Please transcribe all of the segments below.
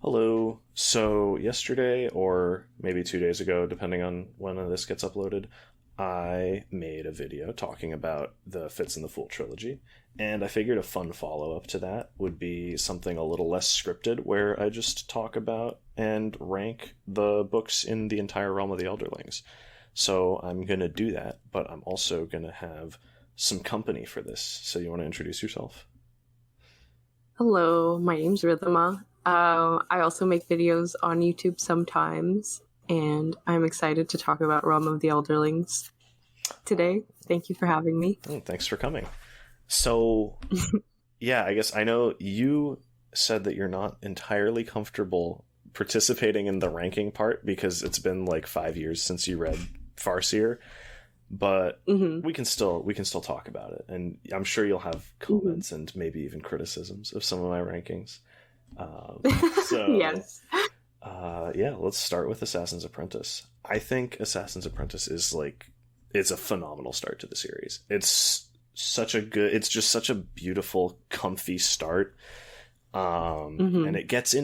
Hello. So, yesterday, or maybe 2 days ago, depending on when this gets uploaded, I made a video talking about the Fitz and the Fool trilogy, and I figured a fun follow up to that would be something a little less scripted, where I just talk about and rank the books in the entire realm of the Elderlings. So, I'm going to do that, but I'm also going to have some company for this. So, you want to introduce yourself? Hello, my name's Riddhima. I also make videos on YouTube sometimes, and I'm excited to talk about Realm of the Elderlings today. Thank you for having me. Thanks for coming. So, yeah, I guess I know you said that you're not entirely comfortable participating in the ranking part because it's been like 5 years since you read Farseer, but we can still talk about it, and I'm sure you'll have comments and maybe even criticisms of some of my rankings. Yes. Yeah, let's start with Assassin's Apprentice. I think Assassin's Apprentice is it's a phenomenal start to the series. It's just such a beautiful, comfy start. And it gets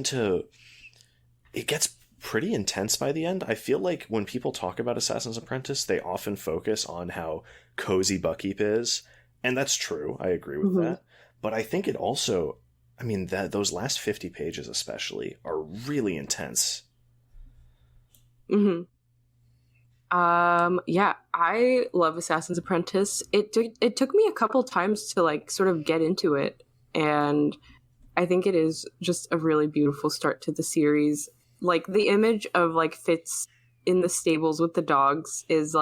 pretty intense by the end. I feel like when people talk about Assassin's Apprentice, they often focus on how cozy Buckkeep is, and that's true. I agree with that. But I think it also, those last 50 pages especially are really intense. Yeah, I love Assassin's Apprentice. It took me a couple times to sort of get into it, and I think it is just a really beautiful start to the series. The image of Fitz in the stables with the dogs is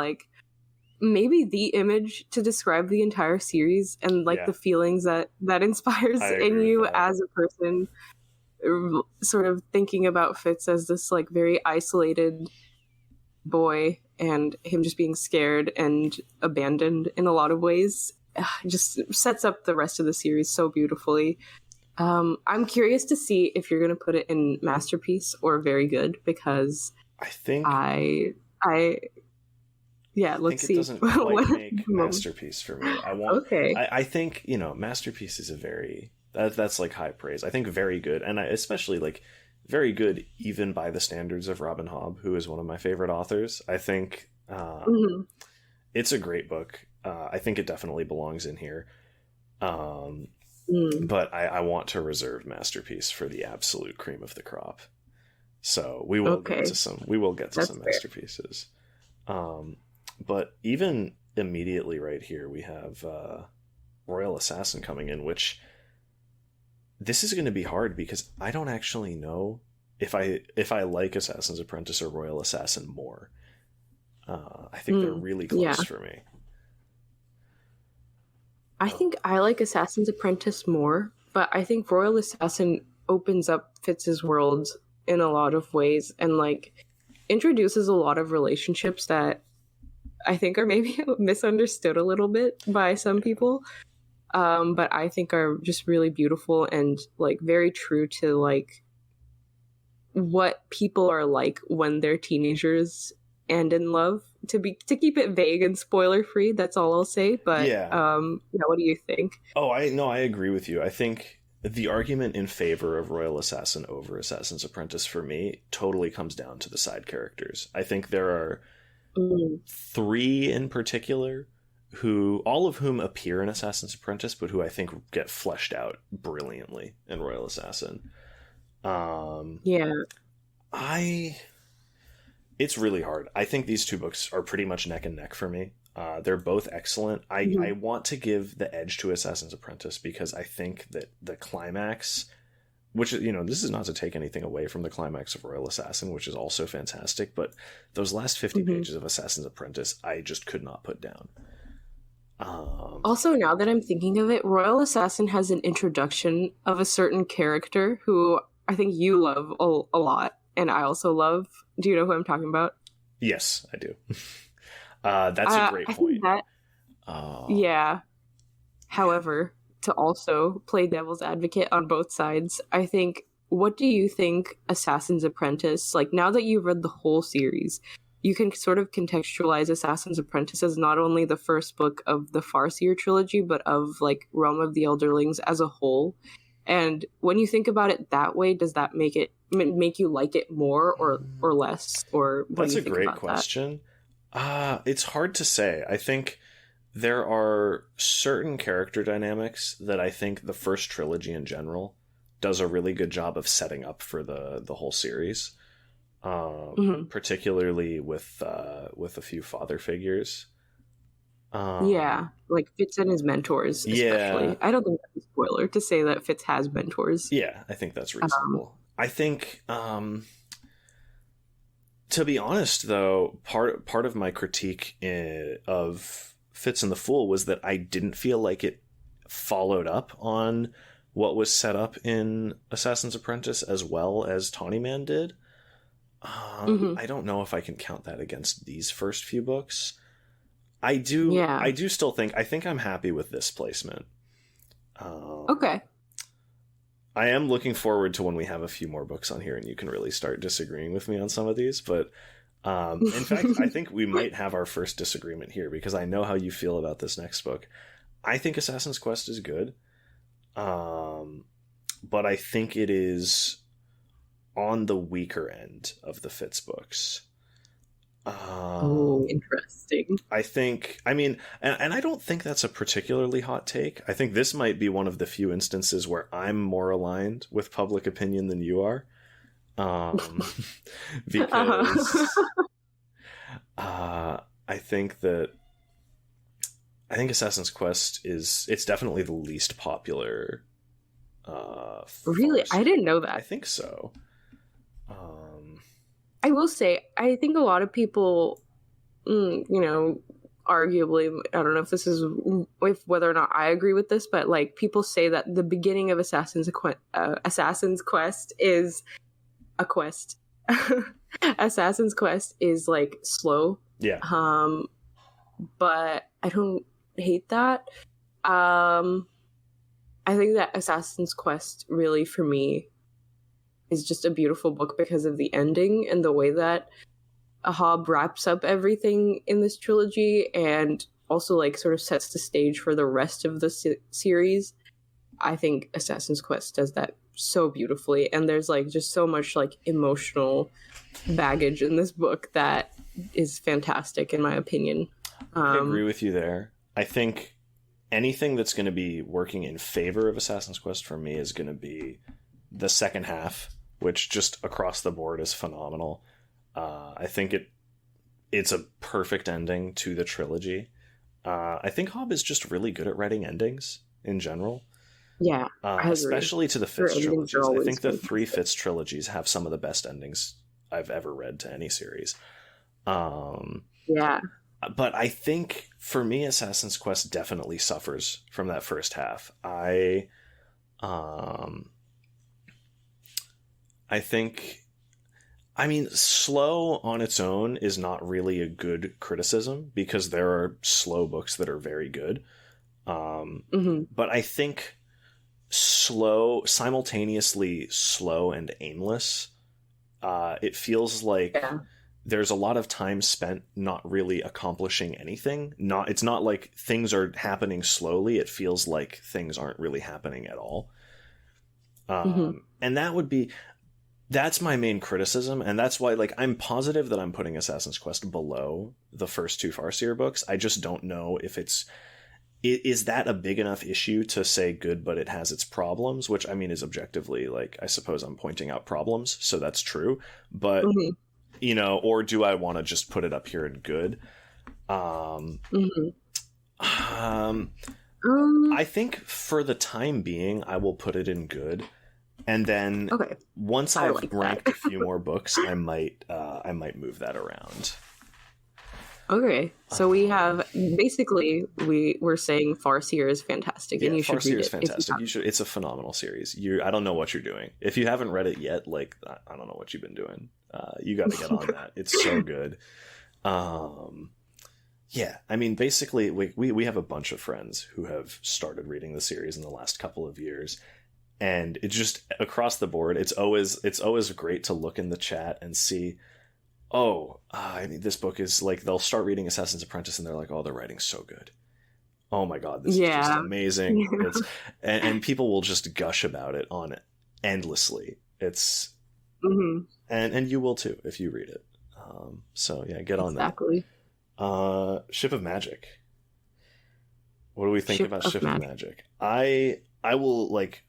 maybe the image to describe the entire series, and the feelings that inspires in you as a person, sort of thinking about Fitz as this very isolated boy and him just being scared and abandoned in a lot of ways. Just sets up the rest of the series so beautifully. I'm curious to see if you're going to put it in masterpiece or very good, because I think let's see. It doesn't quite make masterpiece for me. I think masterpiece is that's high praise. I think very good, and especially very good even by the standards of Robin Hobb, who is one of my favorite authors. I think it's a great book. I think it definitely belongs in here. But I want to reserve masterpiece for the absolute cream of the crop. So we will get to some masterpieces. But even immediately right here we have Royal Assassin coming in, which this is going to be hard because I don't actually know if I like Assassin's Apprentice or Royal Assassin more. I think they're really close for me. I think I like Assassin's Apprentice more, but I think Royal Assassin opens up Fitz's world in a lot of ways and introduces a lot of relationships that I think are maybe misunderstood a little bit by some people, but I think are just really beautiful and very true to what people are like when they're teenagers and in love. To keep it vague and spoiler free, that's all I'll say. But what do you think? I agree with you. I think the argument in favor of Royal Assassin over Assassin's Apprentice for me totally comes down to the side characters. I think there are three in particular all of whom appear in Assassin's Apprentice, but who I think get fleshed out brilliantly in Royal Assassin. It's really hard. I think these two books are pretty much neck and neck for me. They're both excellent. I want to give the edge to Assassin's Apprentice because I think that the climax, which, this is not to take anything away from the climax of Royal Assassin, which is also fantastic, but those last 50 pages of Assassin's Apprentice, I just could not put down. Also, now that I'm thinking of it, Royal Assassin has an introduction of a certain character who I think you love a lot. And I also love. Do you know who I'm talking about? Yes, I do. That's a great point. Yeah. However, to also play devil's advocate on both sides, I think, what do you think Assassin's Apprentice, now that you've read the whole series, you can sort of contextualize Assassin's Apprentice as not only the first book of the Farseer trilogy, but of Realm of the Elderlings as a whole. And when you think about it that way, does that make you like it more or less? Or what That's do you a think great about question. It's hard to say. I think there are certain character dynamics that I think the first trilogy in general does a really good job of setting up for the whole series. Particularly with a few father figures. Yeah, like Fitz and his mentors, especially. Yeah, I don't think that's a spoiler to say that Fitz has mentors. yeah, I think that's reasonable. I think, to be honest, though, part of my critique of Fitz and the Fool was that I didn't feel like it followed up on what was set up in Assassin's Apprentice as well as Tawny Man did. I don't know if I can count that against these first few books. I do still think I'm happy with this placement. Okay. I am looking forward to when we have a few more books on here and you can really start disagreeing with me on some of these. But in fact, I think we might have our first disagreement here because I know how you feel about this next book. I think Assassin's Quest is good, but I think it is on the weaker end of the Fitz books. Oh, interesting. I mean, and I don't think that's a particularly hot take. I think this might be one of the few instances where I'm more aligned with public opinion than you are. Because I think Assassin's Quest it's definitely the least popular. Really? I didn't know that. I think so. I will say, I think a lot of people, arguably, I don't know if this is whether or not I agree with this, but like people say that the beginning of Assassin's Quest is a quest. Assassin's Quest is like slow. Yeah. But I don't hate that. I think that Assassin's Quest really, for me, is just a beautiful book because of the ending and the way that Ahab wraps up everything in this trilogy and also like sort of sets the stage for the rest of the series. I think Assassin's Quest does that so beautifully, and there's like just so much like emotional baggage in this book that is fantastic in my opinion. I agree with you there. I think anything that's going to be working in favor of Assassin's Quest for me is going to be the second half, which just across the board is phenomenal. I think it's a perfect ending to the trilogy. I think Hobb is just really good at writing endings in general. Yeah, especially to the Fitz trilogies. I think the three Fitz trilogies have some of the best endings I've ever read to any series. Yeah. But I think for me, Assassin's Quest definitely suffers from that first half. I think, slow on its own is not really a good criticism because there are slow books that are very good. But I think simultaneously slow and aimless, it feels like there's a lot of time spent not really accomplishing anything. It's not like things are happening slowly. It feels like things aren't really happening at all. And that's my main criticism, and that's why I'm positive that I'm putting Assassin's Quest below the first two Farseer books. I just don't know if is that a big enough issue to say good, but it has its problems, which is objectively, I suppose I'm pointing out problems, so that's true. But, or do I want to just put it up here in good? I think for the time being, I will put it in good. And then once I've ranked a few more books, I might move that around. Okay, so we have basically we're saying Farseer is fantastic, and you should read it. Farseer is fantastic. It's a phenomenal series. I don't know what you're doing if you haven't read it yet. I don't know what you've been doing. You got to get on that. It's so good. Yeah, basically, we have a bunch of friends who have started reading the series in the last couple of years. And it's just across the board. It's always great to look in the chat and see, this book is they'll start reading Assassin's Apprentice and they're like, oh, the writing's so good. oh my god, this is just amazing. It's and people will just gush about it on endlessly. It's and you will too if you read it. So yeah, get on that. Exactly. Ship of Magic. What do we think about Ship of Magic? I will, like,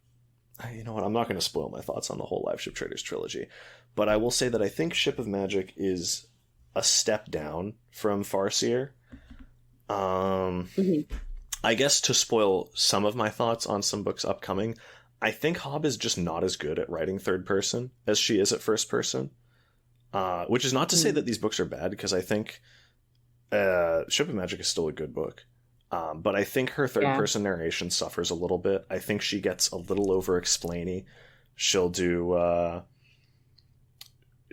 you know what, I'm not going to spoil my thoughts on the whole Liveship Traders trilogy, but I will say that I think Ship of Magic is a step down from Farseer. I guess to spoil some of my thoughts on some books upcoming, I think Hobb is just not as good at writing third person as she is at first person. Which is not to say that these books are bad, because I think Ship of Magic is still a good book. But I think her third person narration suffers a little bit. I think she gets a little over-explainy. She'll do...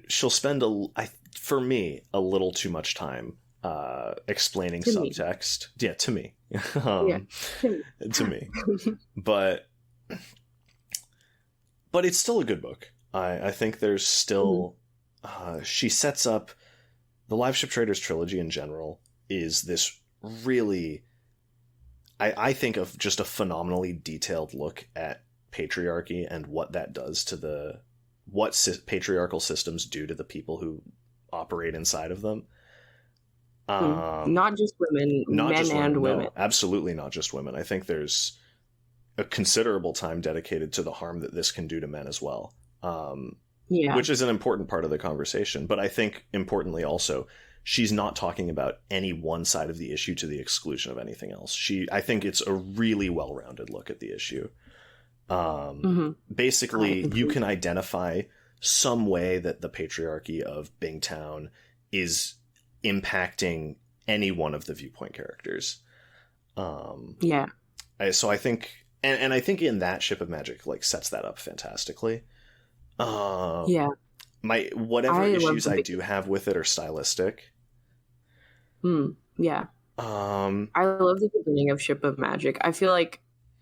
she'll spend, for me, a little too much time explaining subtext. Yeah, to me. To me. But it's still a good book. I think there's still... she sets up... The Liveship Traders trilogy in general is this really... I think of just a phenomenally detailed look at patriarchy and what that does to patriarchal systems do to the people who operate inside of them. Not just women, men and women. No, absolutely not just women. I think there's a considerable time dedicated to the harm that this can do to men as well. Which is an important part of the conversation. But I think, importantly also, she's not talking about any one side of the issue to the exclusion of anything else. I think it's a really well-rounded look at the issue. Basically, you can identify some way that the patriarchy of Bingtown is impacting any one of the viewpoint characters. So I think, and I think in that Ship of Magic, like, sets that up fantastically. Whatever issues I do have with it are stylistic. I love the beginning of Ship of Magic. I feel like,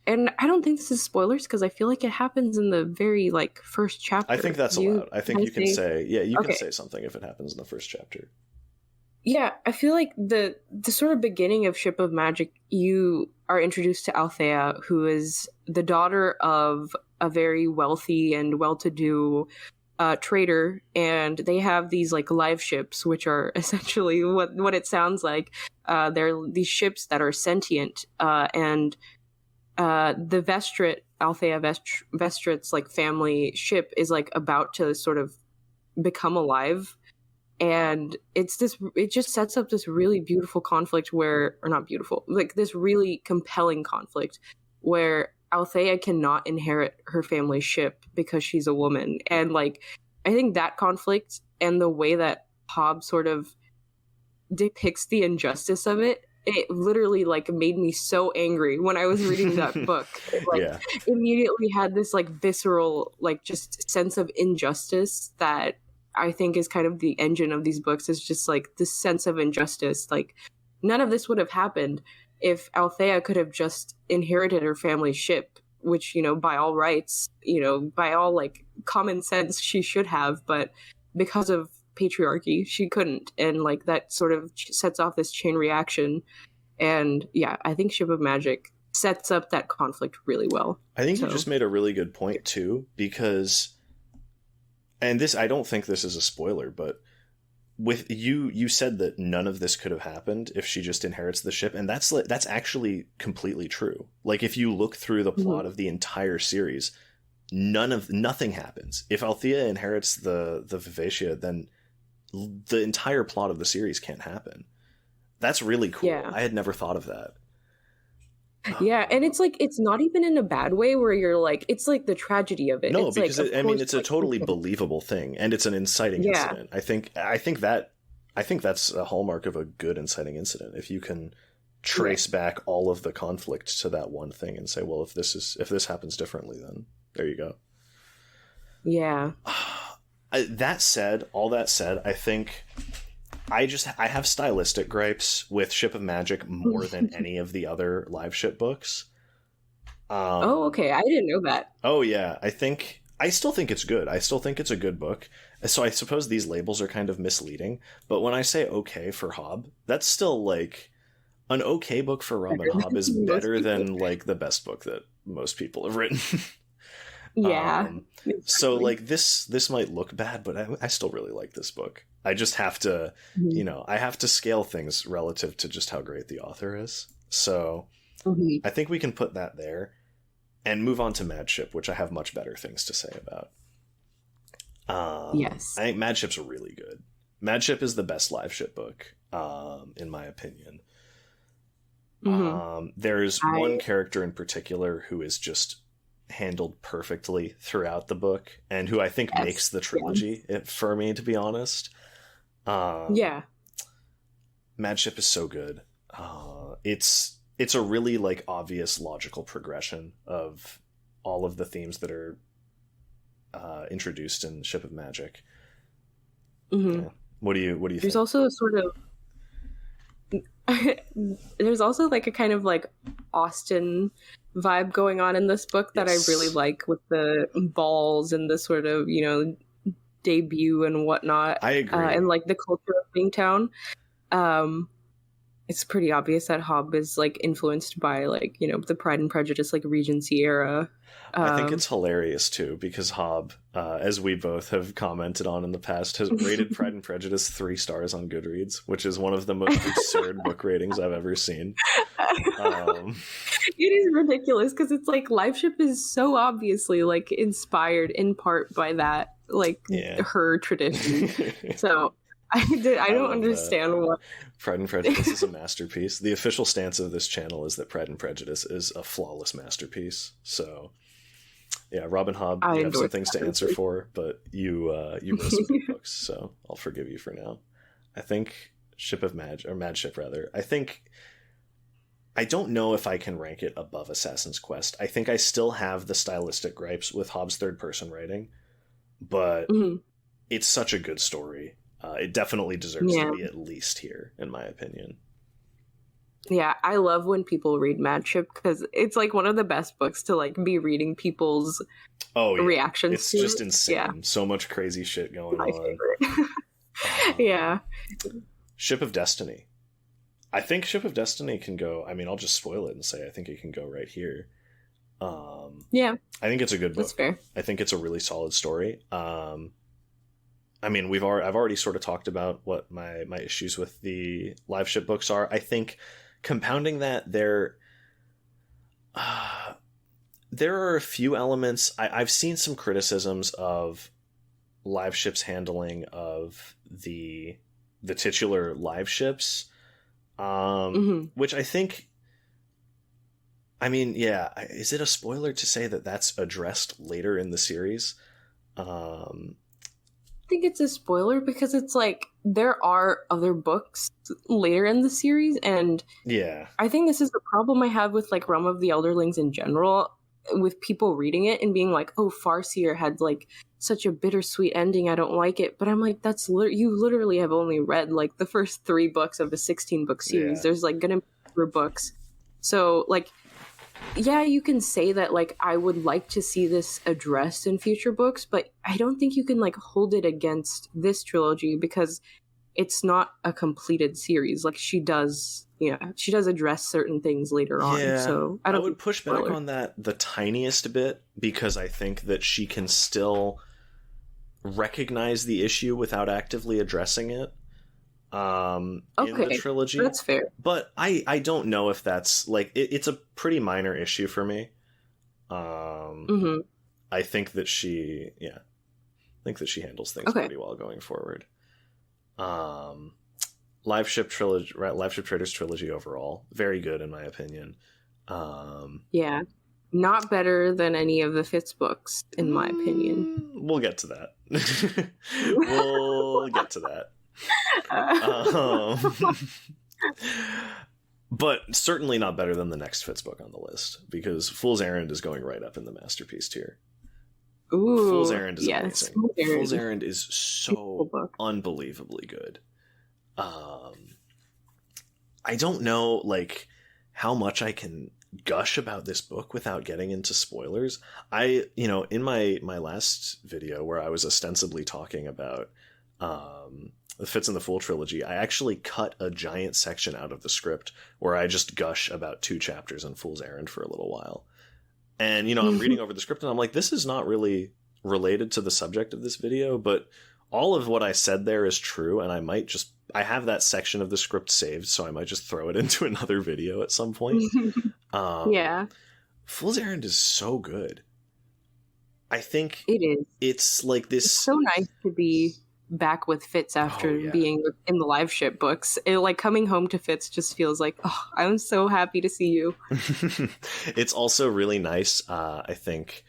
and I don't think this is spoilers, because I feel like it happens in the very, like, first chapter. I think that's allowed. I think you can say, you can say something if it happens in the first chapter. Yeah, I feel like the sort of beginning of Ship of Magic, you are introduced to Althea, who is the daughter of a very wealthy and well-to-do trader, and they have these, like, live ships, which are essentially what it sounds like. They're these ships that are sentient, and the Althea Vestrit's, like, family ship is, like, about to sort of become alive. And it just sets up this really beautiful conflict this really compelling conflict where Althea cannot inherit her family's ship because she's a woman. And, like, I think that conflict and the way that Hobb sort of depicts the injustice of it literally, like, made me so angry when I was reading that book. Immediately had this, like, visceral, like, just sense of injustice that I think is kind of the engine of these books, is just, like, this sense of injustice. Like, none of this would have happened if Althea could have just inherited her family's ship, which, you know, by all rights, you know, by all, like, common sense, she should have, but because of patriarchy, she couldn't. And, like, that sort of sets off this chain reaction. And yeah, I think Ship of Magic sets up that conflict really well. I think you just made a really good point too, because, and this, I don't think this is a spoiler, but with you said that none of this could have happened if she just inherits the ship, and that's actually completely true. Like, if you look through the plot of the entire series, nothing happens. If Althea inherits the Vivacia, then the entire plot of the series can't happen. That's really cool. Yeah. I had never thought of that. Yeah, and it's like, it's not even in a bad way where you're like, it's like the tragedy of it. No, it's because like, it's a totally believable thing, and it's an inciting incident. I think that's a hallmark of a good inciting incident. If you can trace back all of the conflict to that one thing and say, well, if this happens differently, then there you go. Yeah. All that said, I think I have stylistic gripes with Ship of Magic more than any of the other live ship books. Okay. I didn't know that. Oh, yeah. I still think it's good. I still think it's a good book. So I suppose these labels are kind of misleading. But when I say okay for Hobb, that's still, like, an okay book for Robin Hobb is better than like the best book that most people have written. Yeah. So like this might look bad, but I still really like this book. I just have to, I have to scale things relative to just how great the author is. So I think we can put that there and move on to Mad Ship, which I have much better things to say about. Yes. I think Mad Ship's really good. Mad Ship is the best Liveship book, in my opinion. There's one character in particular who is just handled perfectly throughout the book, and who I think makes the trilogy for me, to be honest. Mad Ship is so good. It's a really like obvious logical progression of all of the themes that are introduced in Ship of Magic. Yeah. What do you There's think? also a sort of there's also like a kind of like Austen vibe going on in this book that I really like, with the balls and the sort of, debut and whatnot. I agree. And like the culture of Bingtown. It's pretty obvious that Hobb is like influenced by like, the Pride and Prejudice, like Regency era. I think it's hilarious too, because Hobb, as we both have commented on in the past, has rated Pride and Prejudice 3 stars on Goodreads, which is one of the most absurd book ratings I've ever seen. It is ridiculous, because it's like Liveship is so obviously like inspired in part by that, like her tradition. So I don't understand what Pride and Prejudice is a masterpiece. The official stance of this channel is that Pride and Prejudice is a flawless masterpiece. So yeah, Robin Hobb, you have some things to answer for, but you wrote some good books, so I'll forgive you for now. I think Mad Ship rather. I don't know if I can rank it above Assassin's Quest. I think I still have the stylistic gripes with Hobb's third person writing, but it's such a good story. It definitely deserves to be at least here, in my opinion. Yeah, I love when people read Mad Ship, because it's like one of the best books to like be reading people's reactions. It's just insane. Yeah. So much crazy shit going on. Favorite. Yeah. Ship of Destiny. I think Ship of Destiny can go. I mean, I'll just spoil it and say I think it can go right here. Yeah. I think it's a good book. That's fair. I think it's a really solid story. I mean, I've already sort of talked about what my issues with the Liveship books are. I think compounding that, there are a few elements. I've seen some criticisms of Liveship's handling of the titular Liveships, which I think. I mean, yeah, is it a spoiler to say that that's addressed later in the series? I think it's a spoiler, because it's like there are other books later in the series, and I think this is the problem I have with like Realm of the Elderlings in general, with people reading it and being like, oh, Farseer had like such a bittersweet ending, I don't like it. But I'm like, you literally have only read like the first 3 books of a 16-book series. There's like gonna be more books, so like, yeah, you can say that like I would like to see this addressed in future books, but I don't think you can like hold it against this trilogy, because it's not a completed series. Like she does address certain things later on. So I would push back on that the tiniest bit, because I think that she can still recognize the issue without actively addressing it. In the trilogy. That's fair. But I don't know if that's like it's a pretty minor issue for me. I think that she handles things pretty well going forward. Liveship Traders trilogy overall, very good in my opinion. Not better than any of the Fitz books in my opinion. We'll get to that. We'll get to that. But certainly not better than the next Fitz book on the list, because Fool's Errand is going right up in the masterpiece tier. Ooh, Fool's Errand is amazing. Fool's Errand is so unbelievably good. I don't know like how much I can gush about this book without getting into spoilers. In my last video where I was ostensibly talking about the Fitz and the Fool trilogy, I actually cut a giant section out of the script where I just gush about 2 chapters in Fool's Errand for a little while. And, you know, I'm reading over the script and I'm like, this is not really related to the subject of this video, but all of what I said there is true, and I have that section of the script saved, so I might just throw it into another video at some point. Yeah. Fool's Errand is so good. I think it is. It's like this. It's so nice to be back with Fitz after being in the Liveship books. It, like, coming home to Fitz just feels like, oh, I'm so happy to see you. It's also really nice, I think,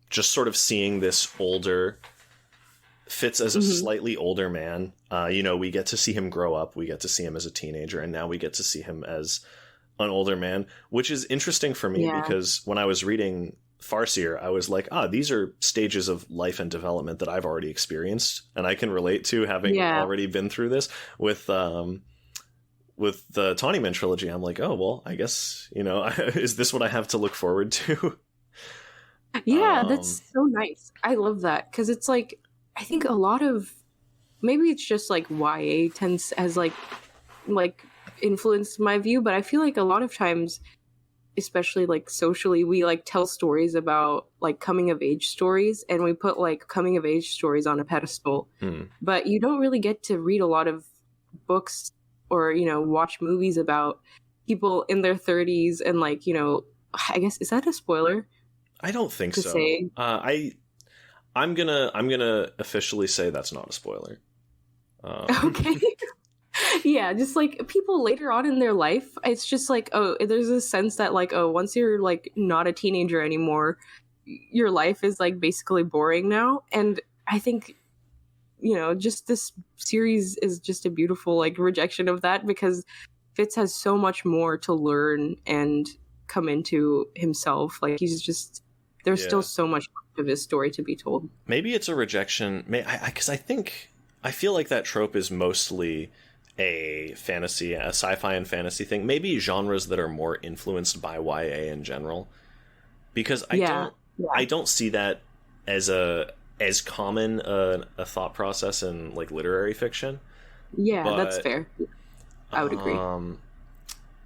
just sort of seeing this older Fitz as a slightly older man. You know, we get to see him grow up. We get to see him as a teenager, and now we get to see him as an older man, which is interesting for me because when I was reading Farseer, I was like, these are stages of life and development that I've already experienced, and I can relate to having already been through this. With the Tawny Man trilogy, I'm like, oh, well, I guess, you know, is this what I have to look forward to? Yeah, that's so nice. I love that, because it's like, I think a lot of, maybe it's just like YA has like influenced my view, but I feel like a lot of times, especially like socially, we like tell stories about like coming of age stories, and we put like coming of age stories on a pedestal. But you don't really get to read a lot of books or, you know, watch movies about people in their 30s and, like, you know, I guess, is that a spoiler? I don't think so. Say? I'm gonna officially say that's not a spoiler. Okay. Yeah, just like people later on in their life, it's just like, oh, there's a sense that like, oh, once you're like not a teenager anymore, your life is like basically boring now. And I think, you know, just this series is just a beautiful like rejection of that, because Fitz has so much more to learn and come into himself. Like, he's just, there's still so much of his story to be told. Maybe it's a rejection, because I feel like that trope is mostly a sci-fi and fantasy thing. Maybe genres that are more influenced by YA in general, because I don't see that as common a thought process in like literary fiction. Yeah, but that's fair. I would agree.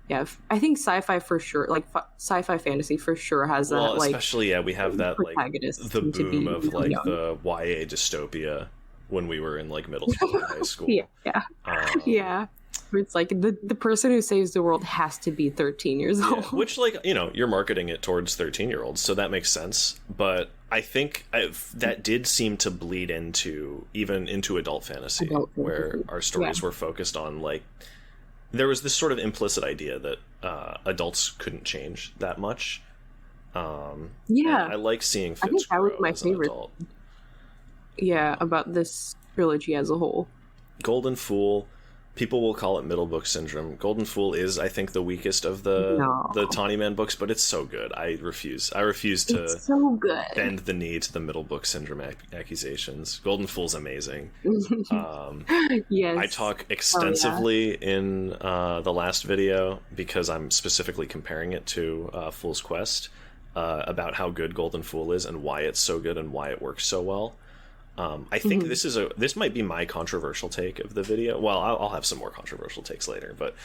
Yeah, I think sci-fi for sure, like sci-fi fantasy for sure has that. Like, especially we have that like the boom of like young. The YA dystopia when we were in like middle school and high school. Yeah. It's like the person who saves the world has to be 13 years old. Which, like, you know, you're marketing it towards 13-year-olds, so that makes sense. But I think that did seem to bleed into adult fantasy, where our stories were focused on, like, there was this sort of implicit idea that adults couldn't change that much. I like seeing Fitz. I think that was my favorite. Yeah, about this trilogy as a whole. Golden Fool, people will call it middle book syndrome. Golden Fool is, I think, the weakest of the Tawny Man books, but it's so good. I refuse to bend the knee to the middle book syndrome accusations. Golden Fool's amazing. Yes. I talk extensively in the last video, because I'm specifically comparing it to Fool's Quest, about how good Golden Fool is and why it's so good and why it works so well. I think this might be my controversial take of the video. Well, I'll have some more controversial takes later, but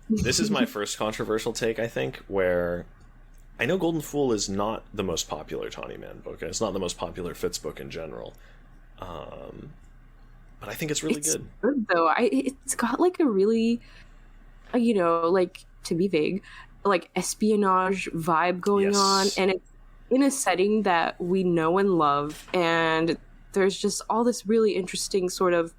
this is my first controversial take, I think, where I know Golden Fool is not the most popular Tawny Man book, and it's not the most popular Fitz book in general. But I think it's really good. Though it's got like a really, you know, like, to be vague, like espionage vibe going on, and it's in a setting that we know and love, and there's just all this really interesting sort of...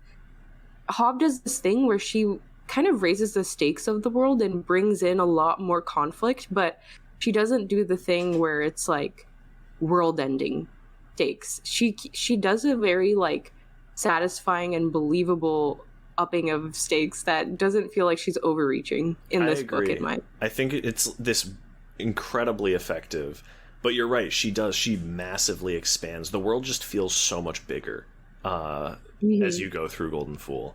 Hobb does this thing where she kind of raises the stakes of the world and brings in a lot more conflict, but she doesn't do the thing where it's like world-ending stakes. She does a very like satisfying and believable upping of stakes that doesn't feel like she's overreaching in this book, in my... I think it's this incredibly effective. But you're right, she massively expands. The world just feels so much bigger as you go through Golden Fool.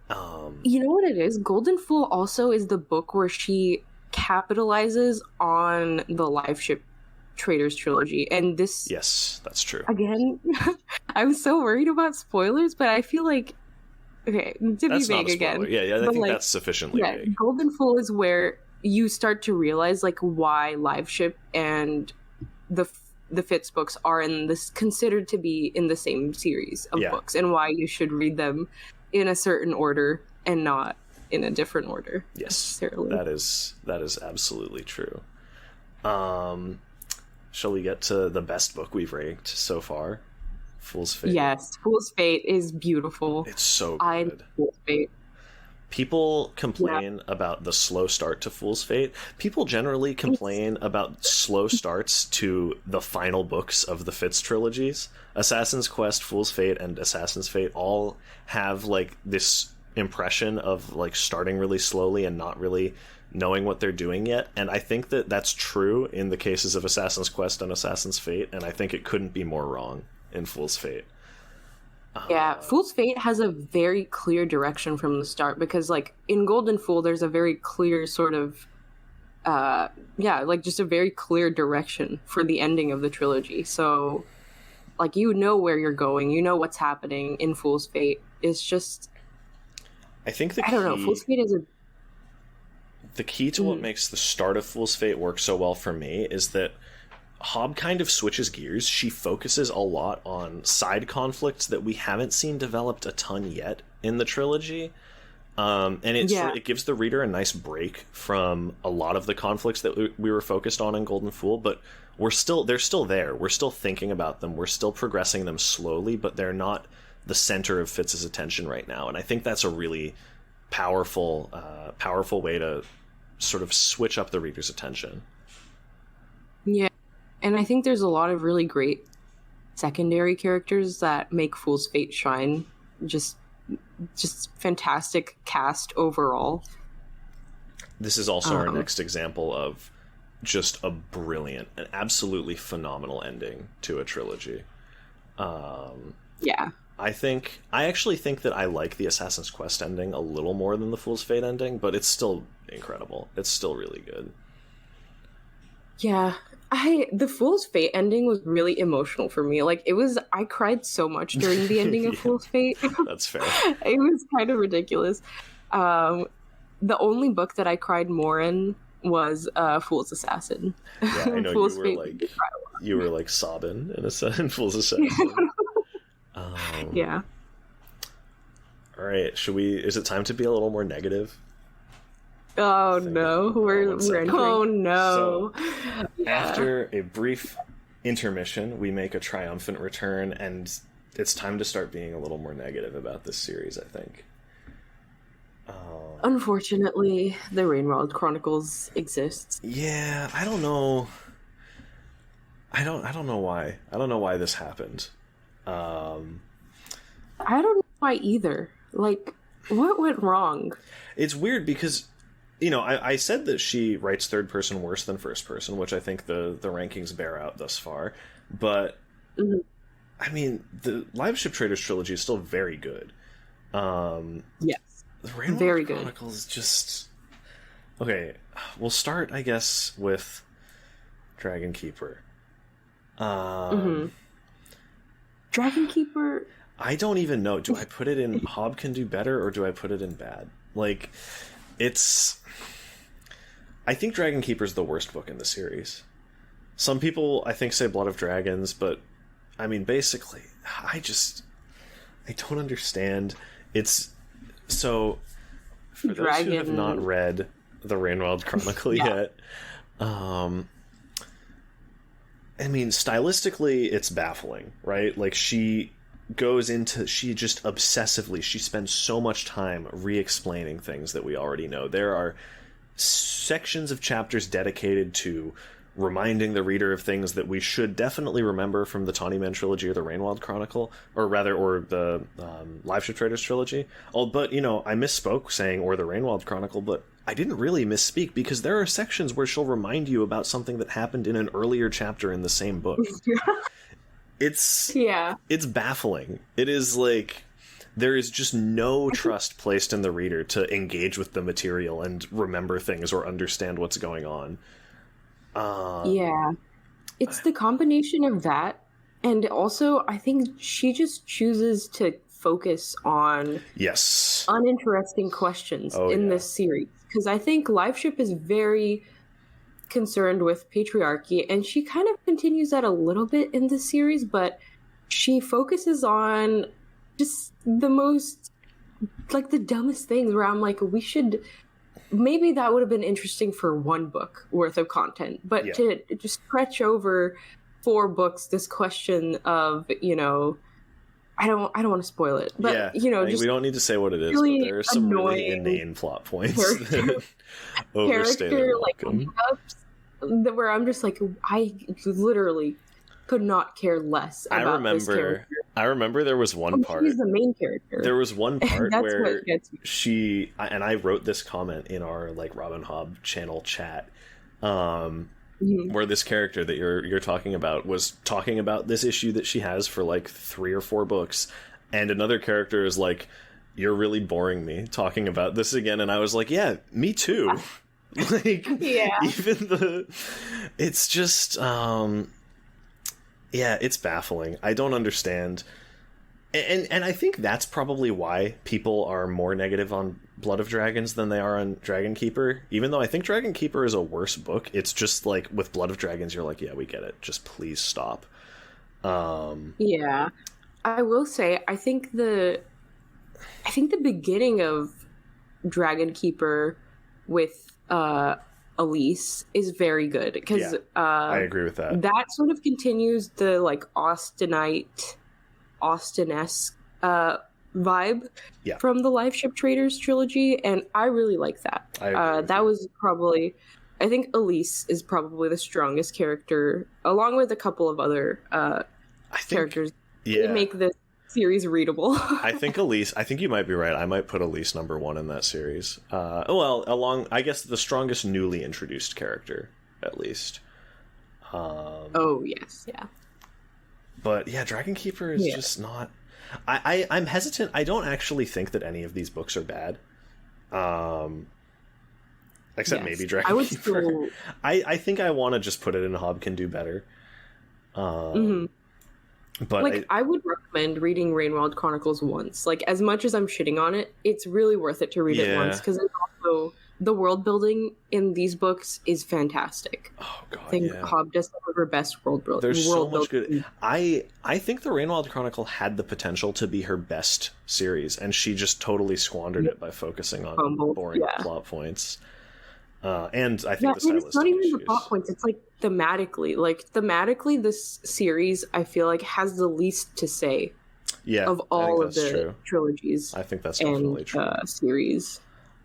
You know what it is? Golden Fool also is the book where she capitalizes on the Liveship Traders trilogy. And this... Yes, that's true. Again, I'm so worried about spoilers, but I feel like, okay, to That's be not vague a spoiler. again. Yeah, I but, think like, that's sufficiently yeah, vague. Golden Fool is where you start to realize like why Liveship and the Fitz books are in this considered to be in the same series of books, and why you should read them in a certain order and not in a different order. Yes, necessarily. that is absolutely true. Shall we get to the best book we've ranked so far? Fool's Fate. Yes, Fool's Fate is beautiful. It's so good. I love Fool's Fate. People complain about the slow start to Fool's Fate. People generally complain about slow starts to the final books of the Fitz trilogies. Assassin's Quest, Fool's Fate, and Assassin's Fate all have like this impression of like starting really slowly and not really knowing what they're doing yet. And I think that that's true in the cases of Assassin's Quest and Assassin's Fate, and I think it couldn't be more wrong in Fool's Fate. Yeah, Fool's Fate has a very clear direction from the start, because like in Golden Fool there's a very clear sort of like just a very clear direction for the ending of the trilogy. So like you know where you're going, you know what's happening in Fool's Fate. It's just I think I don't know, Fool's Fate is the key to what makes the start of Fool's Fate work so well for me is that Hobb kind of switches gears. She focuses a lot on side conflicts that we haven't seen developed a ton yet in the trilogy. And it gives the reader a nice break from a lot of the conflicts that we were focused on in Golden Fool, but they're still there. We're still thinking about them. We're still progressing them slowly, but they're not the center of Fitz's attention right now. And I think that's a really powerful way to sort of switch up the reader's attention. Yeah. And I think there's a lot of really great secondary characters that make Fool's Fate shine. Just fantastic cast overall. This is also our next example of just a brilliant, an absolutely phenomenal ending to a trilogy. Yeah. I actually think that I like the Assassin's Quest ending a little more than the Fool's Fate ending, but it's still incredible. It's still really good. Yeah. The Fool's Fate ending was really emotional for me. Like I cried so much during the ending of Fool's Fate. That's fair. It was kind of ridiculous. The only book that I cried more in was Fool's Assassin. Yeah, I know Fool's you were like sobbing in Fool's Assassin. Yeah. All right, is it time to be a little more negative? Oh no, we're entering. Oh no. So, after a brief intermission, we make a triumphant return, and it's time to start being a little more negative about this series, I think. Unfortunately, the Rainwild Chronicles exists. Yeah, I don't know. I don't know why. I don't know why this happened. I don't know why either. Like, what went wrong? It's weird because, you know, I said that she writes third person worse than first person, which I think the rankings bear out thus far. But, I mean, the Liveship Traders trilogy is still very good. Yes. The Rainwild Very Chronicles good. Just... Okay, we'll start, I guess, with Dragon Keeper. Dragon Keeper... I don't even know. Do I put it in Hobb Can Do Better, or do I put it in Bad? Like, it's... I think Dragon Keeper is the worst book in the series. Some people, I think, say Blood of Dragons, but, I mean, basically, I don't understand. It's... So, for those who have not read the Rainwild Chronicle yet, I mean, stylistically, it's baffling, right? Like, she just obsessively, she spends so much time re-explaining things that we already know. There are sections of chapters dedicated to reminding the reader of things that we should definitely remember from the Tawny Man trilogy or the Rainwild Chronicle, or the Liveship Traders trilogy. But, you know, I misspoke saying or the Rainwild Chronicle, but I didn't really misspeak, because there are sections where she'll remind you about something that happened in an earlier chapter in the same book. It's baffling. It is like there is just no trust placed in the reader to engage with the material and remember things or understand what's going on. It's the combination of that And also, I think she just chooses to focus on Yes. uninteresting questions in this series. Because I think Liveship is very concerned with patriarchy, and she kind of continues that a little bit in this series, but she focuses on just the most, like, the dumbest things where I'm like, maybe that would have been interesting for one book worth of content, but to just stretch over 4 books this question of, I don't want to spoil it, but just we don't need to say what it is, really but there are some really inane plot points that overstay their welcome. Where I'm just like, I literally could not care less about this character. I remember there was one part. She's the main character. There was one part where I wrote this comment in our Robin Hobb channel chat, where this character that you're talking about was talking about this issue that she has for 3 or 4 books, and another character is like, "You're really boring me talking about this again," and I was like, "Yeah, me too." It's just it's baffling. I don't understand. And I think that's probably why people are more negative on Blood of Dragons than they are on Dragon Keeper. Even though I think Dragon Keeper is a worse book, it's just with Blood of Dragons, you're like, yeah, we get it. Just please stop. Yeah. I will say, I think the beginning of Dragon Keeper with Elise is very good, because I agree with that. That sort of continues the Austen-esque vibe from the Liveship Traders trilogy, and I really like that. That was probably, I think Elise is probably the strongest character, along with a couple of other characters. They make this series readable. I think you might be right. I might put Elise number 1 in that series. I guess the strongest newly introduced character, at least. But yeah, Dragon Keeper is just not... I'm hesitant. I don't actually think that any of these books are bad. Except maybe Dragon Keeper. I think I want to just put it in Hobb Can Do Better. But I would recommend reading Rainwild Chronicles once. As much as I'm shitting on it, it's really worth it to read it once, because also the world building in these books is fantastic. Oh god, I think Hobb does some of her best world building. There's so much good. I think the Rainwild Chronicle had the potential to be her best series, and she just totally squandered it by focusing on boring plot points. And I think the stylistic it's not even issues. The plot points. It's thematically, this series I feel like has the least to say. Yeah, of all of the trilogies. I think that's definitely true. Series.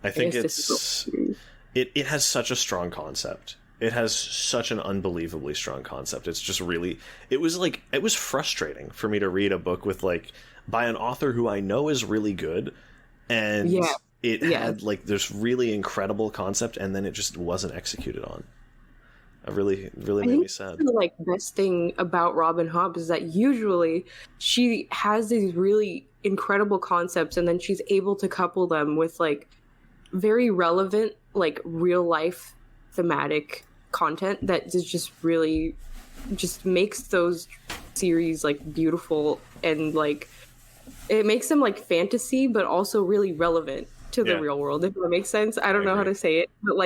I think it has such a strong concept. It has such an unbelievably strong concept. It's just really, it was frustrating for me to read a book with by an author who I know is really good, and it had this really incredible concept, and then it just wasn't executed on. It really made me sad. The best thing about Robin Hobb is that usually she has these really incredible concepts, and then she's able to couple them with very relevant real life thematic content that is just really just makes those series beautiful, and it makes them fantasy but also really relevant to the real world, if that makes sense. I don't know how to say it, but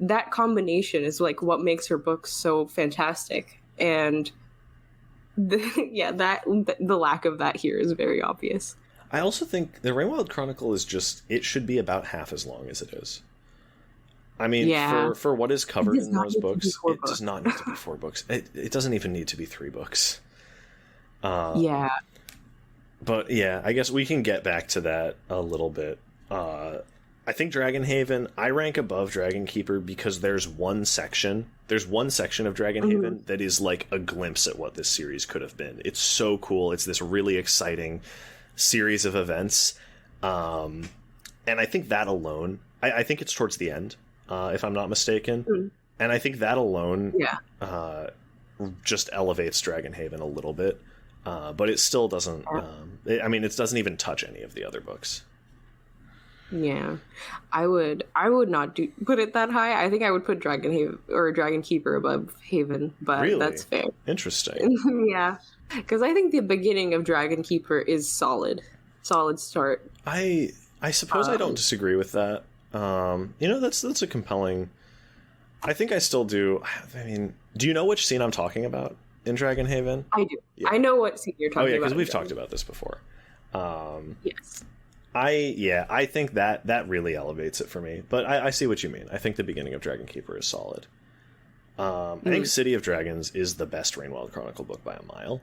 that combination is what makes her books so fantastic, and the lack of that here is very obvious. I also think the Rainwild Chronicle is just, it should be about half as long as it is. I mean, for what is covered in those books, it does not need to be 4 books. It doesn't even need to be 3 books. But yeah, I guess we can get back to that a little bit. I think Dragonhaven, I rank above Dragon Keeper because there's one section of Dragonhaven that is a glimpse at what this series could have been. It's so cool. It's this really exciting series of events. And I think that alone, I think it's towards the end, if I'm not mistaken. And I think that alone just elevates Dragonhaven a little bit. But it still doesn't, it doesn't even touch any of the other books. Yeah, I would not put it that high. I think I would put Dragon Haven or Dragon Keeper above Haven, but Really? that's fair. Interesting. Yeah, because I think the beginning of Dragon Keeper is solid start. I suppose I don't disagree with that. That's a compelling. I think I still do. I mean, do you know which scene I'm talking about in Dragon Haven? I do. Yeah. I know what scene you're talking about. Oh yeah, because we've talked about this before. Yes. I think that really elevates it for me. But I see what you mean. I think the beginning of Dragon Keeper is solid. I think City of Dragons is the best Rainwild Chronicle book by a mile.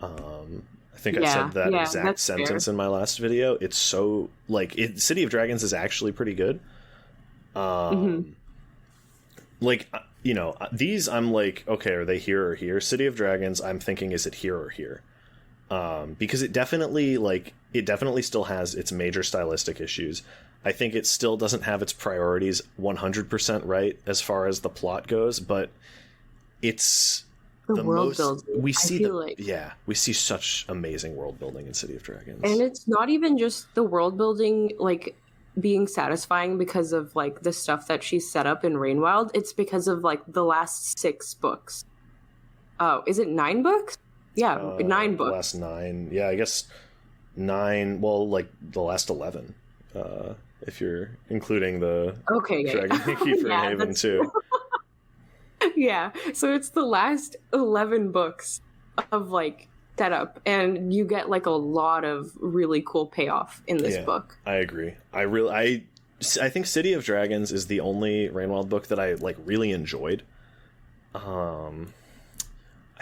I think I said that exact sentence in my last video. It's so City of Dragons is actually pretty good. These I'm like, okay, are they here or here? City of Dragons, I'm thinking, is it here or here? Because it definitely still has its major stylistic issues. I think it still doesn't have its priorities 100% right as far as the plot goes, but it's the world building. We see such amazing world building in City of Dragons. And it's not even just the world building being satisfying because of the stuff that she set up in Rainwild. It's because of the last 6 books. Oh, is it 9 books? Yeah, 9 books. The last 9. Yeah, I guess 9. Well, the last 11. If you're including the Dragon Keeper Haven too. Yeah, so it's the last 11 books of setup, and you get a lot of really cool payoff in this book. I agree. I think City of Dragons is the only Rainwild book that I really enjoyed. I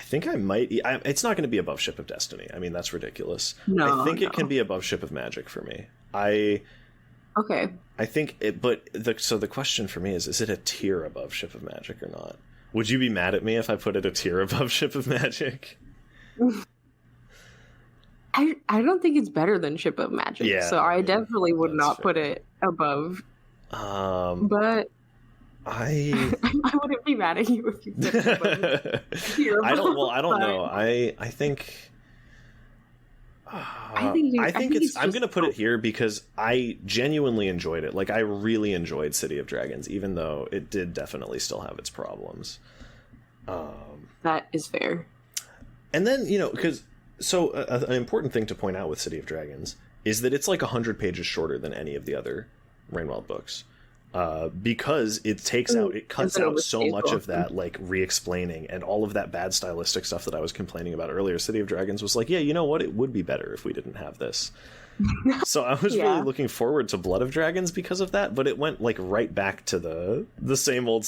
think I might. It's not going to be above Ship of Destiny. I mean, that's ridiculous. No, I think it can be above Ship of Magic for me. Okay. I think it, but the question for me is it a tier above Ship of Magic or not? Would you be mad at me if I put it a tier above Ship of Magic? I don't think it's better than Ship of Magic, so I definitely would not put it above. But I wouldn't be mad at you if you said it above. I don't know. I think. I'm going to put it here because I genuinely enjoyed it. I really enjoyed City of Dragons, even though it did definitely still have its problems. That is fair. And then, because an important thing to point out with City of Dragons is that it's 100 pages shorter than any of the other Rainwild books. Because it cuts out so much of that re-explaining and all of that bad stylistic stuff that I was complaining about earlier. City of Dragons was yeah, you know what? It would be better if we didn't have this. So I was really looking forward to Blood of Dragons because of that, but it went right back to the same old.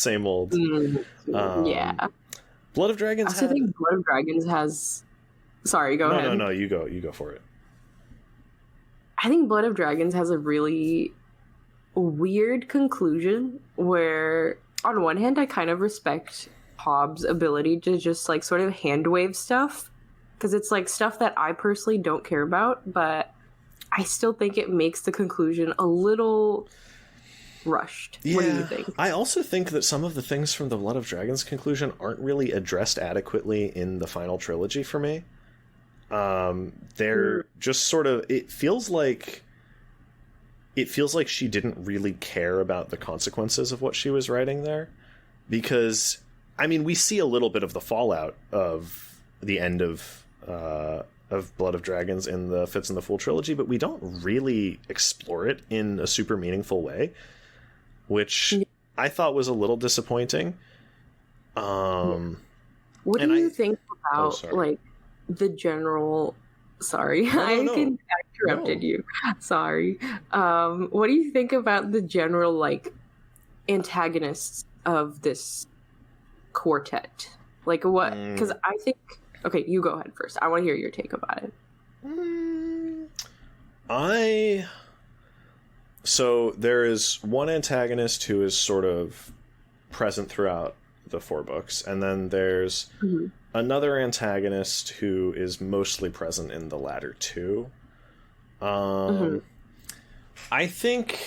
Blood of Dragons. I think Blood of Dragons has. Sorry, go ahead. No, you go for it. I think Blood of Dragons has a really weird conclusion where on one hand I kind of respect Hobbs' ability to just sort of hand wave stuff because it's stuff that I personally don't care about, but I still think it makes the conclusion a little rushed. What do you think? I also think that some of the things from the Blood of Dragons conclusion aren't really addressed adequately in the final trilogy for me. They're just sort of, it feels like she didn't really care about the consequences of what she was writing there. Because, I mean, we see a little bit of the fallout of the end of Blood of Dragons in the Fitz and the Fool trilogy, but we don't really explore it in a super meaningful way, which I thought was a little disappointing. What do you think about, the general... Sorry, I interrupted you. Sorry. What do you think about the general antagonists of this quartet? What? Because I think. Okay, you go ahead first. I want to hear your take about it. So there is one antagonist who is sort of present throughout the 4 books, and then there's another antagonist who is mostly present in the latter 2. I think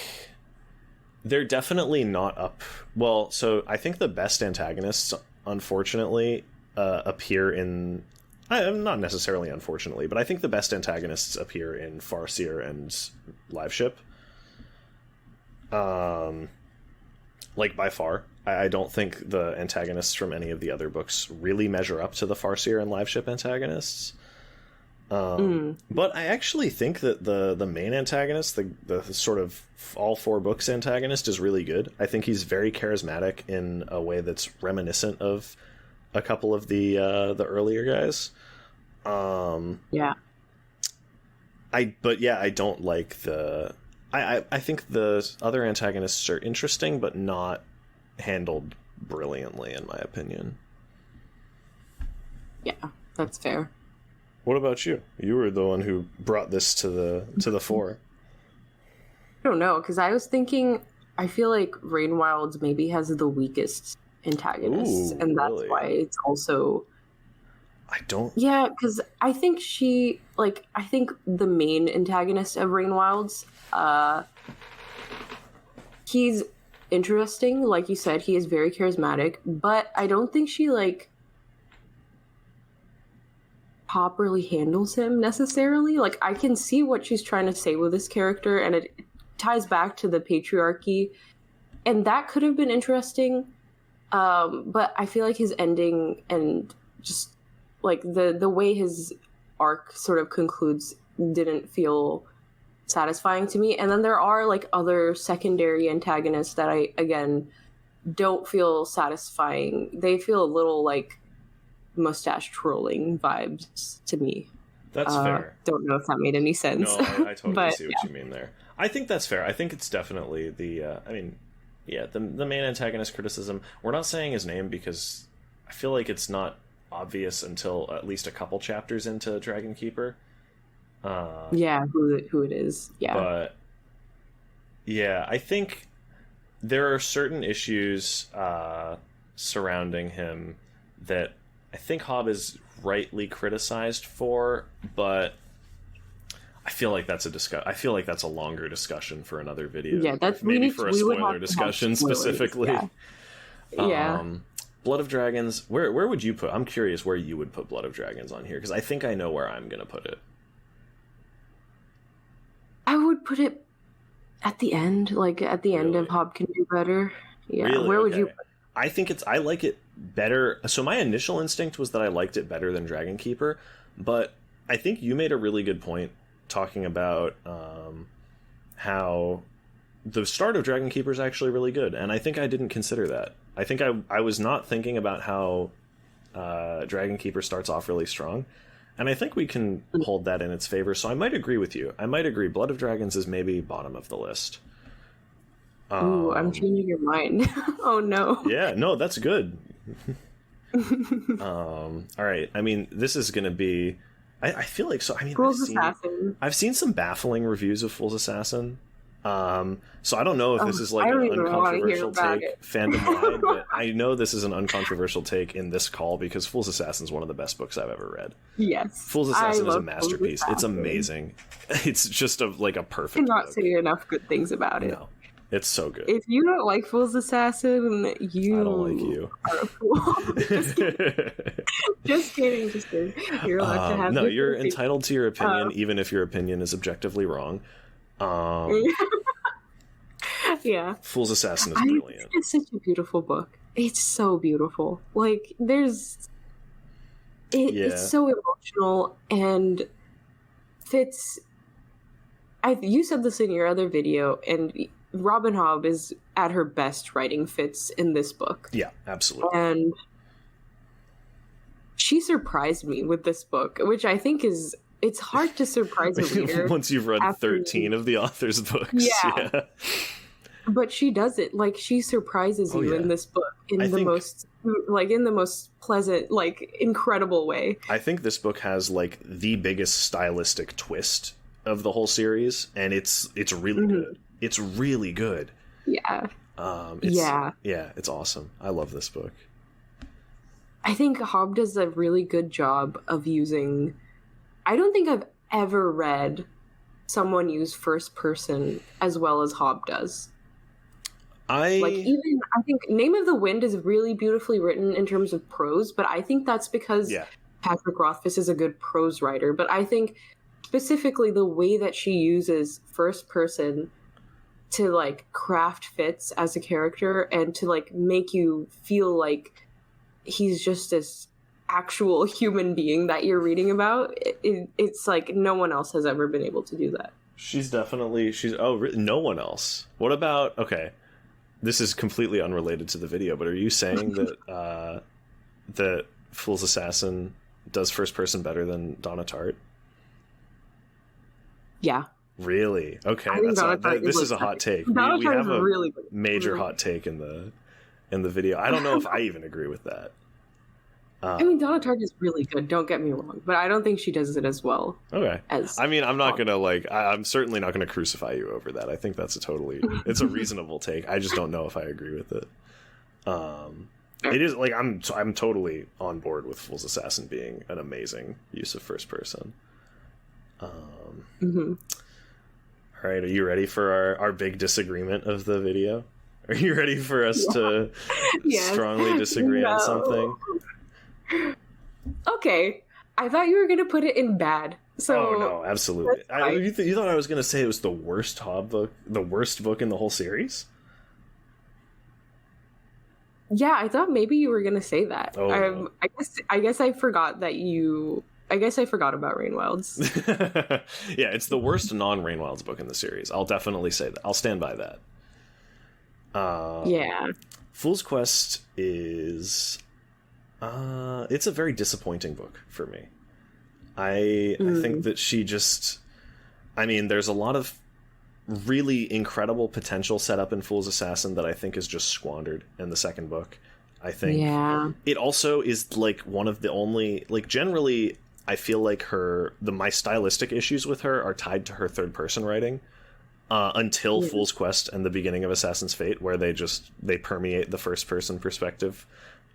they're definitely not up. Well, so I think the best antagonists, unfortunately, appear in... not necessarily unfortunately, but I think the best antagonists appear in Farseer and Liveship. like by far. I don't think the antagonists from any of the other books really measure up to the Farseer and Liveship antagonists. But I actually think that the main antagonist, the sort of all four books antagonist, is really good. I think he's very charismatic in a way that's reminiscent of a couple of the earlier guys. Yeah. I don't like the. I think the other antagonists are interesting, but not handled brilliantly, in my opinion. Yeah, that's fair. What about you? You were the one who brought this to the fore. I don't know, because I was thinking, I feel like Rainwilds maybe has the weakest antagonists, and that's really why it's also. I don't. Yeah, because I think I think the main antagonist of Rainwilds, he's interesting. Like you said, he is very charismatic, but I don't think she properly handles him necessarily. Like, I can see what she's trying to say with this character, and it ties back to the patriarchy, and that could have been interesting. But I feel like his ending and just like the way his arc sort of concludes didn't feel satisfying to me. And then there are like other secondary antagonists that I again don't feel satisfying. They feel a little like mustache twirling vibes to me. That's fair. Don't know if that made any sense. No, I totally see what you mean there. I think that's fair. I think it's definitely the the main antagonist criticism. We're not saying his name because I feel like it's not obvious until at least a couple chapters into Dragon Keeper. Who it is. Yeah. But yeah, I think there are certain issues surrounding him that I think Hobb is rightly criticized for, but I feel like that's a longer discussion for another video. Yeah, that's maybe for a spoiler discussion specifically. Yeah. Blood of Dragons. Where would you put? I'm curious where you would put Blood of Dragons on here, because I think I know where I'm gonna put it. I would put it at the end, like at the end of Hobb Can Do Better. Yeah. Really? Where would you put it? I like it better. So my initial instinct was that I liked it better than Dragon Keeper, but I think you made a really good point talking about how the start of Dragon Keeper is actually really good, and I think I didn't consider that. I think I was not thinking about how Dragon Keeper starts off really strong, and I think we can hold that in its favor, so I might agree with you. I might agree Blood of Dragons is maybe bottom of the list. Ooh, I'm changing your mind. Oh no. Yeah, no, that's good. All right. I mean, this is going to be... I feel like... So, I mean, I've seen some baffling reviews of Fool's Assassin. So I don't know if this is like an uncontroversial take fandom-wide, but I know this is an uncontroversial take in this call because Fool's Assassin is one of the best books I've ever read. Yes. Fool's Assassin is a masterpiece. It's amazing. It's just a perfect I cannot book. say enough good things about it. No. It's so good. If you don't like Fool's Assassin, I don't like you. Are a fool. Just kidding. You're allowed to have. No, you're entitled to your opinion, even if your opinion is objectively wrong. Yeah. Fool's Assassin is brilliant. It's such a beautiful book. It's so beautiful. Like it's so emotional, and Fitz. You said this in your other video, and Robin Hobb is at her best writing Fitz in this book. Yeah, absolutely. And she surprised me with this book, which I think it's hard to surprise a reader. Once you've read 13 of the author's books. Yeah. But she does it. Like, she surprises you in this book in the most pleasant, like, incredible way. I think this book has, like, the biggest stylistic twist of the whole series, and it's really good. It's really good. Yeah. It's awesome. I love this book. I think Hobb does a really good job of using... I don't think I've ever read someone use first person as well as Hobb does. I think Name of the Wind is really beautifully written in terms of prose, but I think that's because Patrick Rothfuss is a good prose writer. But I think specifically the way that she uses first person to like craft Fitz as a character and to like make you feel like he's just this actual human being that you're reading about. It's like no one else has ever been able to do that. No one else. What about, okay, this is completely unrelated to the video, but are you saying that that Fool's Assassin does first person better than Donna Tartt? Yeah. Really? Okay, this is a hot take. We have a really major hot take in the video. I don't know if I even agree with that. I mean, Donna Tartt is really good, don't get me wrong, but I don't think she does it as well. Okay. I mean, I'm not gonna I'm certainly not gonna crucify you over that. I think that's it's a reasonable take. I just don't know if I agree with it. It is like I'm totally on board with Fool's Assassin being an amazing use of first person. All right, are you ready for our big disagreement of the video? Are you ready for us to strongly disagree on something? Okay, I thought you were going to put it in bad. So no, absolutely. You thought I was going to say it was the worst Hobb book, the worst book in the whole series? Yeah, I thought maybe you were going to say that. No. I guess I forgot that you... I guess I forgot about Rainwilds. Yeah, it's the worst non-Rainwilds book in the series. I'll definitely say that. I'll stand by that. Yeah. Fool's Quest is... it's a very disappointing book for me. I think that she just... I mean, there's a lot of really incredible potential set up in Fool's Assassin that I think is just squandered in the second book. I think it also is like one of the only... Like, generally... I feel like my stylistic issues with her are tied to her third person writing until Fool's Quest and the beginning of Assassin's Fate, where they permeate the first person perspective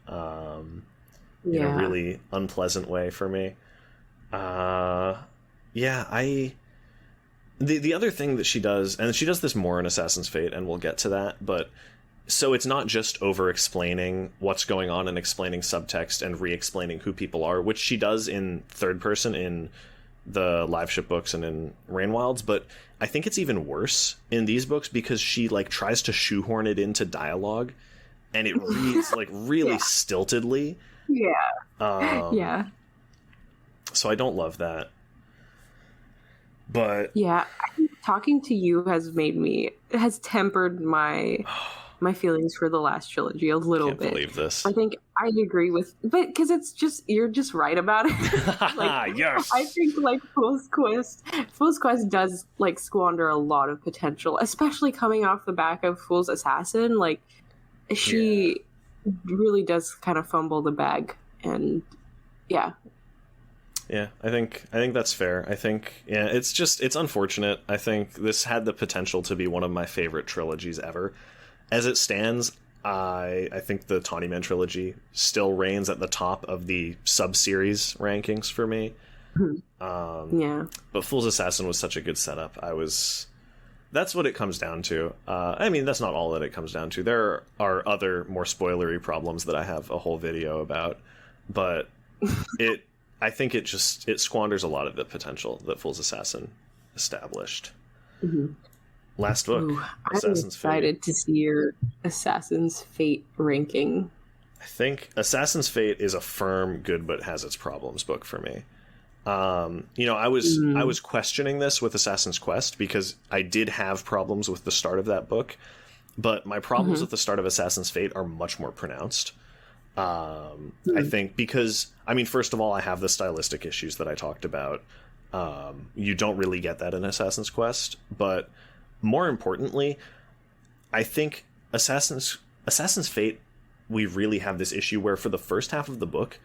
in a really unpleasant way for me. The other thing that she does, and she does this more in Assassin's Fate, and we'll get to that, but so it's not just over-explaining what's going on and explaining subtext and re-explaining who people are, which she does in third person in the Liveship books and in Rainwilds, but I think it's even worse in these books because she like tries to shoehorn it into dialogue, and it reads like really stiltedly. Yeah. So I don't love that. But yeah, I think talking to you has tempered my feelings for the last trilogy a little bit. I can't believe this. I think I agree but because you're just right about it. Yes. I think like Fool's Quest does like squander a lot of potential, especially coming off the back of Fool's Assassin. Like she really does kind of fumble the bag, and yeah, I think that's fair. I think it's unfortunate. I think this had the potential to be one of my favorite trilogies ever. As it stands, I think the Tawny Man trilogy still reigns at the top of the sub-series rankings for me. But Fool's Assassin was such a good setup. That's what it comes down to. I mean, that's not all that it comes down to. There are other more spoilery problems that I have a whole video about, but I think it squanders a lot of the potential that Fool's Assassin established. Last book, Assassin's Fate. I'm excited to see your Assassin's Fate ranking. I think Assassin's Fate is a firm good but has its problems book for me. I was questioning this with Assassin's Quest because I did have problems with the start of that book, but my problems with the start of Assassin's Fate are much more pronounced. I think because, I mean, first of all, I have the stylistic issues that I talked about. You don't really get that in Assassin's Quest, but more importantly, I think Assassin's Fate, we really have this issue where for the first half of the book,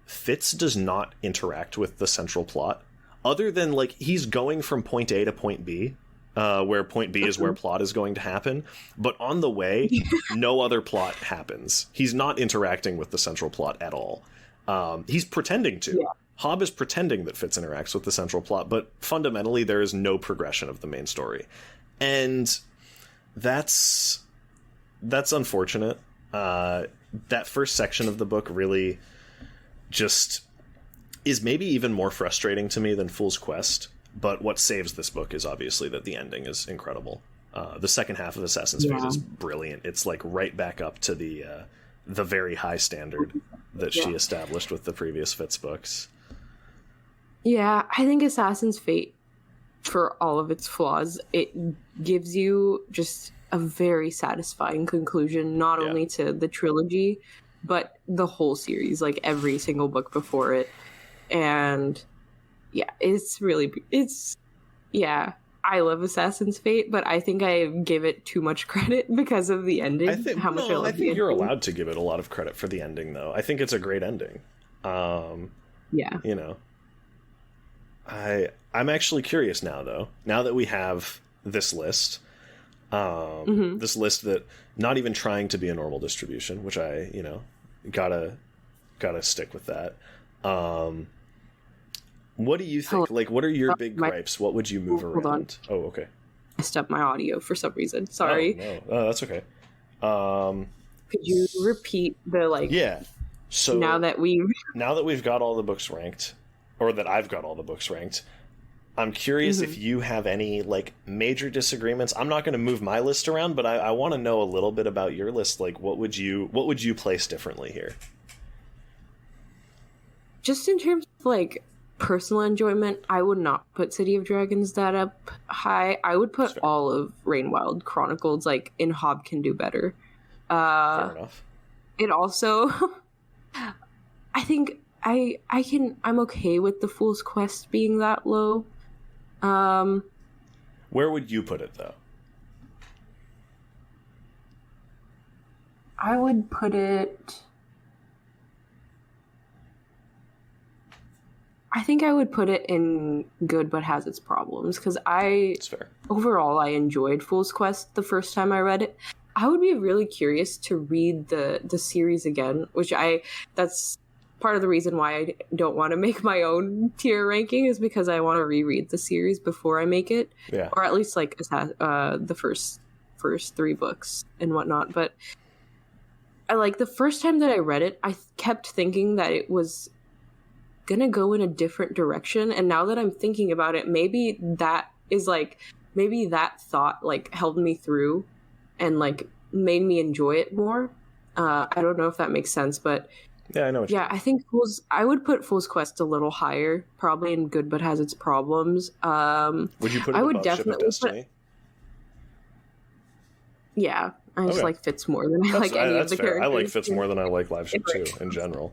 Fitz does not interact with the central plot, other than like he's going from point A to point B, where point B is where plot is going to happen, but on the way, no other plot happens. He's not interacting with the central plot at all. He's pretending to. Hobb is pretending that Fitz interacts with the central plot, but fundamentally there is no progression of the main story. And that's unfortunate. That first section of the book really just is maybe even more frustrating to me than Fool's Quest, but what saves this book is obviously that the ending is incredible. The second half of Assassin's Fate is brilliant. It's like right back up to the very high standard that she established with the previous Fitz books. Yeah, I think Assassin's Fate, for all of its flaws, it gives you just a very satisfying conclusion, not only to the trilogy, but the whole series, like every single book before it. And yeah, I love Assassin's Fate, but I think I give it too much credit because of the ending. I think you're allowed to give it a lot of credit for the ending, though. I think it's a great ending. You know, I'm actually curious now, though. Now that we have this list, this list that not even trying to be a normal distribution, which I, gotta stick with that. What do you think? Like, what are your big gripes? What would you move around? On. Oh, okay. I stepped my audio for some reason. Sorry. Oh, no. That's okay. Could you repeat the Yeah. So now that we've got all the books ranked, or that I've got all the books ranked, I'm curious if you have any major disagreements. I'm not going to move my list around, but I want to know a little bit about your list. Like, what would you place differently here? Just in terms of personal enjoyment, I would not put City of Dragons that up high. I would put all of Rainwild Chronicles in Hob Can Do Better. Fair enough. It also, I think I'm okay with the Fool's Quest being that low. Where would you put it, though? I would put it... I think I would put it in Good But Has Its Problems, because overall I enjoyed Fool's Quest the first time I read it. I would be really curious to read the series again, that's part of the reason why I don't want to make my own tier ranking, is because I want to reread the series before I make it. Yeah. Or at least the first 3 books and whatnot. But the first time that I read it, I kept thinking that it was gonna go in a different direction, and now that I'm thinking about it, maybe that thought held me through and made me enjoy it more. I don't know if that makes sense, but yeah, I know what you mean. I think I would put Fool's Quest a little higher, probably in Good But Has Its Problems. Would you put it above Ship of Destiny? Yeah, I just like Fitz more than I like any of the characters. I like Fitz more than I like Liveship too, in general.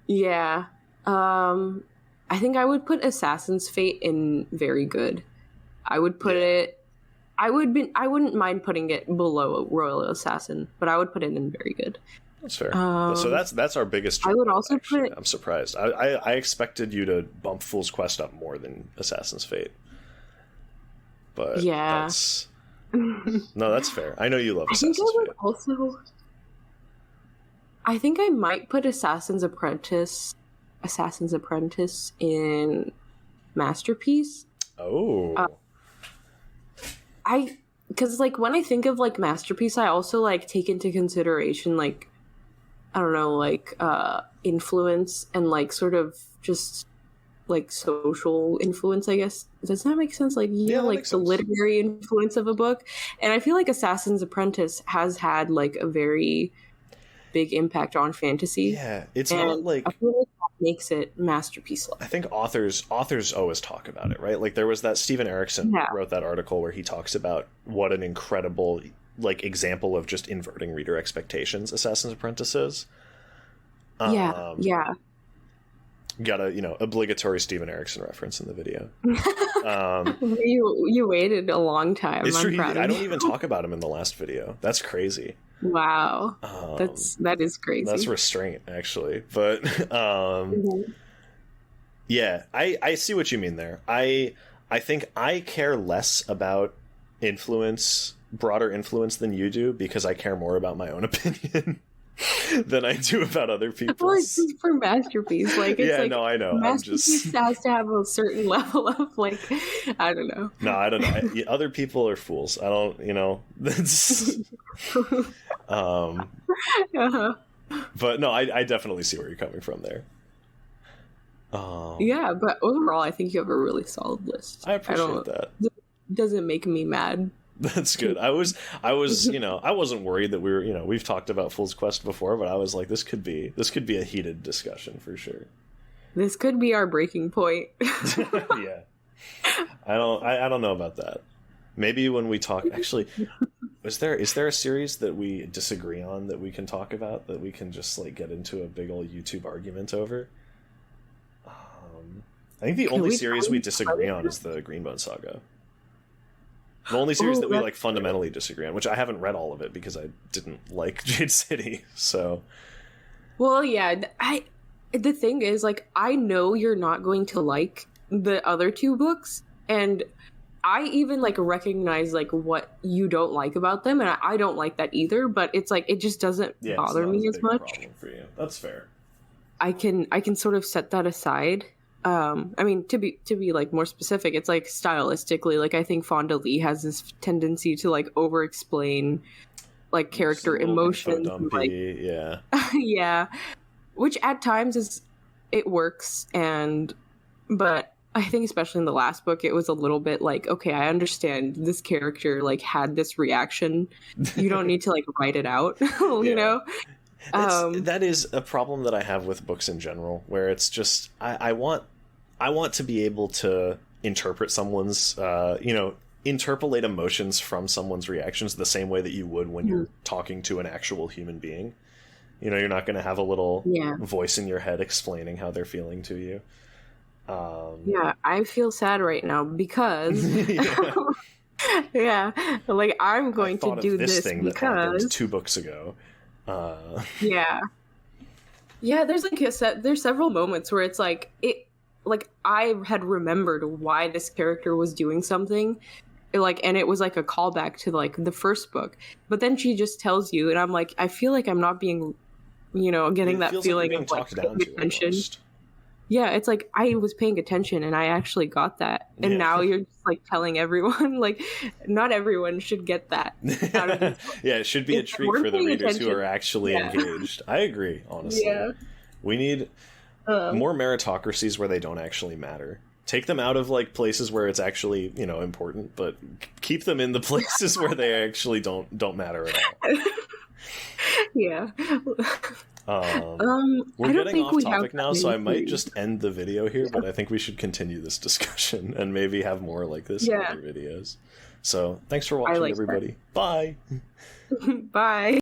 Yeah. I think I would put Assassin's Fate in Very Good. I would put it... I wouldn't mind putting it below Royal Assassin, but I would put it in Very Good. That's fair. So that's our biggest... I would also put... I'm surprised. I expected you to bump Fool's Quest up more than Assassin's Fate. But yeah. That's... No, that's fair. I know you love Assassin's Fate. I think I might put Assassin's Apprentice in Masterpiece. Oh. Because when I think of Masterpiece, I also take into consideration influence and sort of just social influence, I guess. Does that make sense? The sense. Literary influence of a book. And I feel like Assassin's Apprentice has had a very big impact on fantasy. Yeah, it's not I feel like that makes it masterpiece. I think authors always talk about it, right? There was that Steven Erikson wrote that article where he talks about what an incredible example of just inverting reader expectations Assassin's Apprentice is. Yeah. Got a obligatory Steven Erikson reference in the video. You waited a long time. It's true. I don't even talk about him in the last video. That's crazy. Wow, that is crazy. That's restraint, actually. But yeah, I see what you mean there. I think I care less about broader influence than you do, because I care more about my own opinion than I do about other people's. For Masterpiece, I know. Masterpiece has to have a certain level of I don't know. No, I don't know. Other people are fools. I don't. That's. But no, I definitely see where you're coming from there. Yeah, but overall, I think you have a really solid list. I appreciate that. It doesn't make me mad That's good. I was, I wasn't worried that we were, we've talked about Fool's Quest before, but I was like, this could be a heated discussion for sure. This could be our breaking point. Yeah. I don't know about that. Maybe when we talk, actually, is there a series that we disagree on that we can talk about, that we can just like get into a big old YouTube argument over? I think the only series we disagree on is the Greenbone Saga. The only series that we like fundamentally disagree on, which I haven't read all of it because I didn't like Jade City. So, well, yeah, the thing is, like, I know you're not going to like the other two books, and I even like recognize like what you don't like about them, and I don't like that either. But it's like it just doesn't bother me as much. Problem for you. That's fair. I can sort of set that aside. I mean, to be like more specific, it's like stylistically, like I think Fonda Lee has this tendency to like over explain like character emotions, like, yeah. Yeah, which at times it works, but I think especially in the last book it was a little bit like, okay, I understand this character like had this reaction, you don't need to like write it out. You know, that is a problem that I have with books in general, where it's just I want to be able to interpret someone's interpolate emotions from someone's reactions the same way that you would when you're talking to an actual human being. You're not going to have a little voice in your head explaining how they're feeling to you. I feel sad right now because like I'm going to do this thing because that happened 2 books ago. There's several moments where it's like I had remembered why this character was doing something, and it was like a callback to like the first book, but then she just tells you, and I'm like, I feel like I'm not being, getting that feeling of like paying attention. Yeah, it's like I was paying attention and I actually got that, and now you're just like telling everyone, like, not everyone should get that out of this book. Yeah, it should be a treat for the readers who are actually engaged. I agree, honestly. Yeah. We need more meritocracies where they don't actually matter. Take them out of like places where it's actually, important, but keep them in the places where they actually don't matter at all. Yeah. We're getting off topic now, so I might just end the video here, but I think we should continue this discussion and maybe have more like this in other videos. So thanks for watching, everybody. Bye. Bye.